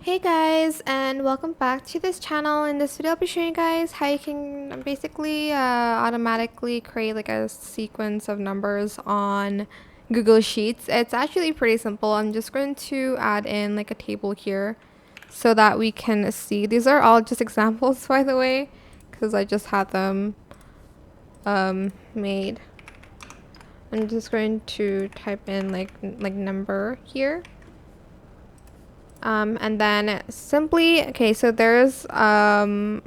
Hey guys, and welcome back to this channel. In this video I'll be showing you guys how you can basically automatically create like a sequence of numbers on Google Sheets. It's actually pretty simple. I'm just going to add in like a table here so that we can see. These are all just examples by the way, because I just had them made. I'm just going to type in like number here. And then simply, okay, so there's, do I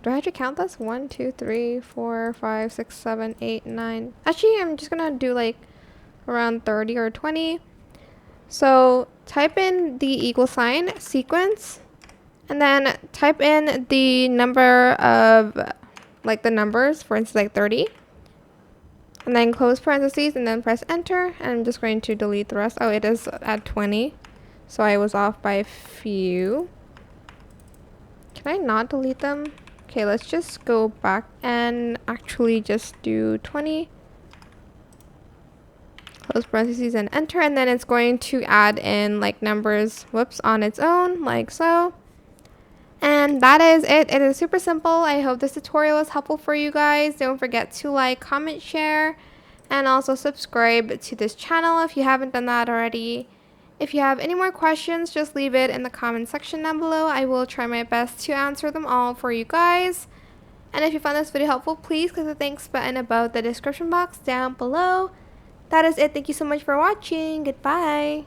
have to count this? 1, 2, 3, 4, 5, 6, 7, 8, 9. Actually, I'm just gonna do like around 30 or 20. So type in the equal sign, sequence, and then type in the number of like the numbers, for instance, like 30. And then close parentheses and then press enter. And I'm just going to delete the rest. Oh, it is at 20. So I was off by a few. Can I not delete them? Okay, let's just go back and actually just do 20. Close parentheses and enter. And then it's going to add in like numbers, whoops, on its own, like so. And that is it. It is super simple. I hope this tutorial was helpful for you guys. Don't forget to like, comment, share, and also subscribe to this channel if you haven't done that already. If you have any more questions, just leave it in the comment section down below. I will try my best to answer them all for you guys. And if you found this video helpful, please click the thanks button above the description box down below. That is it. Thank you so much for watching. Goodbye.